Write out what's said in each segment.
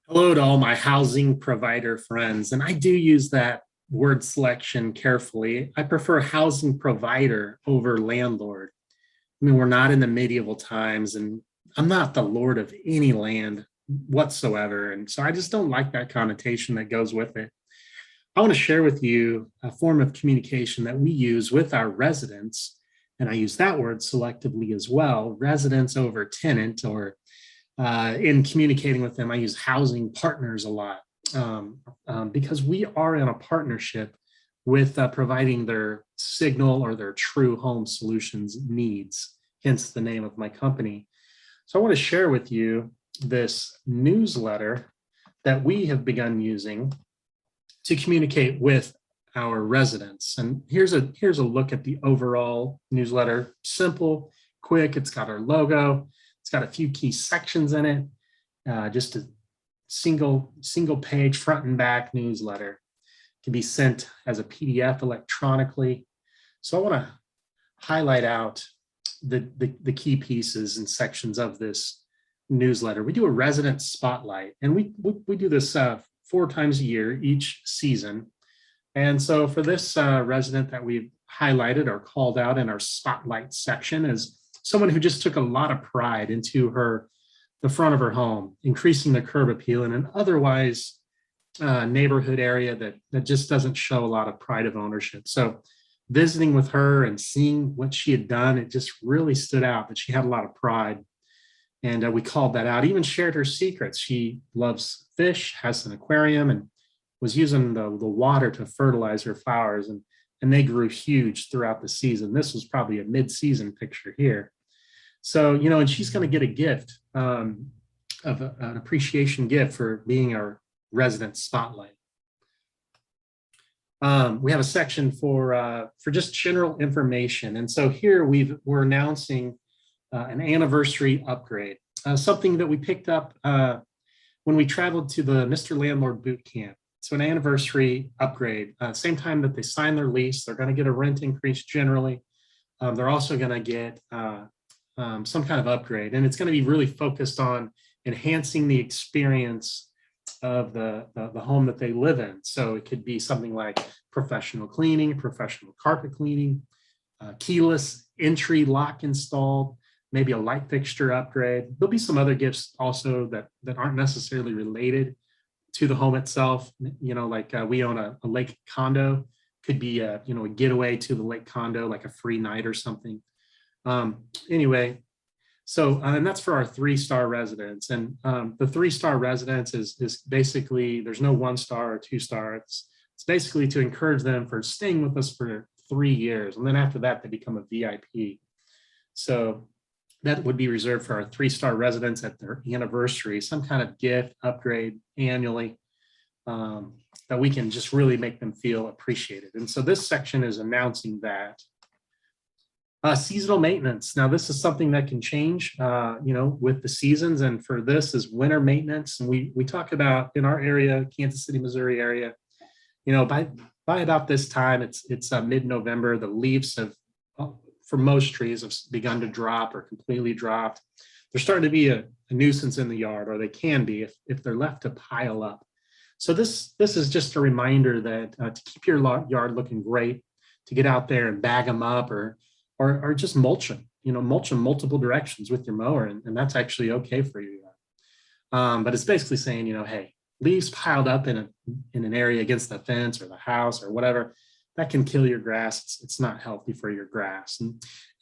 Hello to all my housing provider friends. And I do use that word selection carefully. I prefer housing provider over landlord. I mean, we're not in the medieval times, and I'm not the lord of any land whatsoever. And so I just don't like that connotation that goes with it. I want to share with you a form of communication that we use with our residents. And I use that word selectively as well, residents over tenant, or in communicating with them, I use housing partners a lot because we are in a partnership with providing their signal or their true home solutions needs, hence the name of my company. So I want to share with you this newsletter that we have begun using to communicate with our residents. And here's a look at the overall newsletter. Simple, quick. It's got our logo. It's got a few key sections in it. Just a single page front and back newsletter. It can be sent as a PDF electronically. So I want to highlight out the key pieces and sections of this newsletter. We do a resident spotlight, and we do this 4 times a year each season. And so for this resident that we've highlighted or called out in our spotlight section is someone who just took a lot of pride into the front of her home, increasing the curb appeal in an otherwise neighborhood area that just doesn't show a lot of pride of ownership. So visiting with her and seeing what she had done, it just really stood out that she had a lot of pride. And we called that out, even shared her secrets. She loves fish, has an aquarium, and was using the water to fertilize her flowers. And they grew huge throughout the season. This was probably a mid-season picture here. So, and she's going to get a gift of an appreciation gift for being our resident spotlight. We have a section for just general information. And so here we're announcing an anniversary upgrade, something that we picked up when we traveled to the Mr. Landlord boot camp. So an anniversary upgrade, same time that they sign their lease, they're going to get a rent increase generally. They're also going to get some kind of upgrade, and it's going to be really focused on enhancing the experience of the home that they live in. So it could be something like professional cleaning, professional carpet cleaning, keyless entry lock installed, maybe a light fixture upgrade. There'll be some other gifts also that aren't necessarily related to the home itself. Like we own a lake condo, could be a getaway to the lake condo, like a free night or something. Anyway, so and that's for our 3-star residents. And the 3-star residents is basically, there's no 1-star or 2-star. It's basically to encourage them for staying with us for 3 years, and then after that they become a VIP. So that would be reserved for our 3-star residents at their anniversary, some kind of gift upgrade annually that we can just really make them feel appreciated. And so this section is announcing that. Seasonal maintenance. Now, this is something that can change, with the seasons. And for this is winter maintenance. And we talk about in our area, Kansas City, Missouri area, by about this time, it's mid-November, the leaves have, for most trees, have begun to drop or completely dropped. They're starting to be a nuisance in the yard, or they can be if they're left to pile up. So this is just a reminder that to keep your yard looking great, to get out there and bag them up, or just mulch them, mulch them multiple directions with your mower, and that's actually okay for you. But it's basically saying, hey, leaves piled up in an area against the fence or the house or whatever, that can kill your grass. It's not healthy for your grass.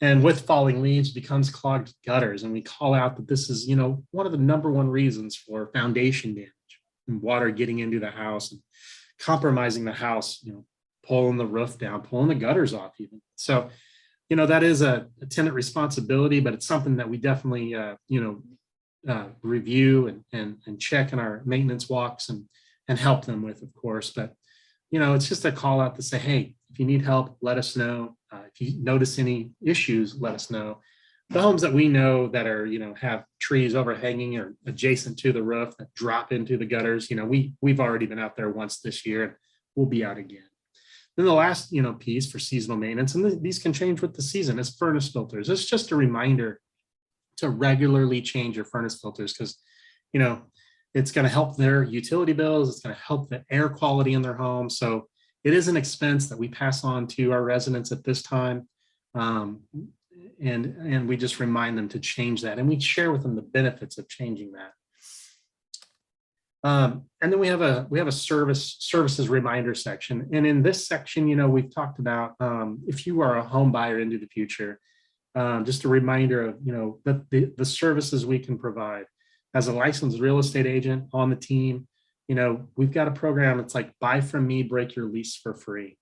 And with falling leaves becomes clogged gutters. And we call out that this is, one of the number one reasons for foundation damage and water getting into the house and compromising the house, pulling the roof down, pulling the gutters off even. So, that is a tenant responsibility, but it's something that we definitely, review and check in our maintenance walks and help them with, of course. But it's just a call out to say, hey, if you need help, let us know. If you notice any issues, let us know. The homes that we know that are, have trees overhanging or adjacent to the roof that drop into the gutters, we've already been out there once this year, and we'll be out again. Then the last, piece for seasonal maintenance, and these can change with the season, is furnace filters. It's just a reminder to regularly change your furnace filters because, It's going to help their utility bills. It's going to help the air quality in their home. So it is an expense that we pass on to our residents at this time. And we just remind them to change that. And we share with them the benefits of changing that. And then we have a services reminder section. And in this section, we've talked about if you are a home buyer into the future, just a reminder of, that the services we can provide. As a licensed real estate agent on the team, we've got a program. It's like buy from me, break your lease for free.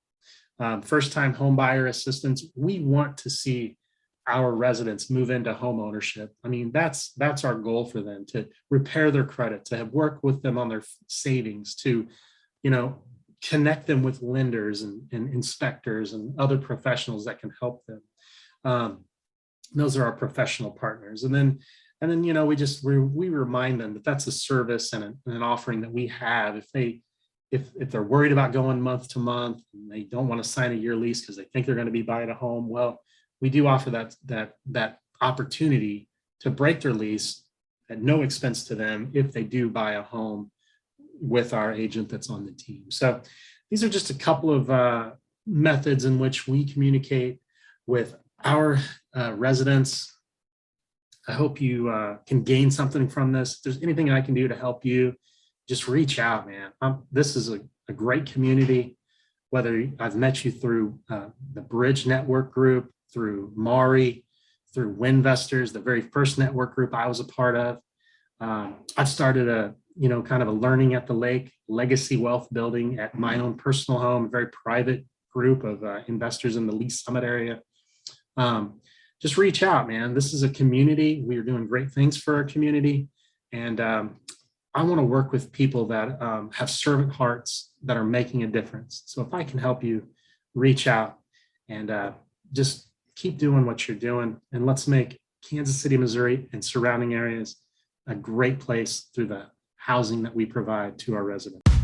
First time home buyer assistance. We want to see our residents move into home ownership. I mean, that's our goal for them, to repair their credit, to have worked with them on their savings, to, connect them with lenders and inspectors and other professionals that can help them. Those are our professional partners. And then we remind them that that's a service and an offering that we have. If they're worried about going month to month and they don't want to sign a year lease because they think they're going to be buying a home, well, we do offer that opportunity to break their lease at no expense to them if they do buy a home with our agent that's on the team. So these are just a couple of methods in which we communicate with our residents. I hope you can gain something from this. If there's anything I can do to help you, just reach out, man. This is a great community, whether I've met you through the Bridge Network group, through Mari, through Winvestors, the very first network group I was a part of. I've started kind of a learning at the lake, legacy wealth building at my own personal home, a very private group of investors in the Lee Summit area. Just reach out, man. This is a community. We are doing great things for our community. And I want to work with people that have servant hearts that are making a difference. So if I can help you, reach out and just keep doing what you're doing. And let's make Kansas City, Missouri and surrounding areas a great place through the housing that we provide to our residents.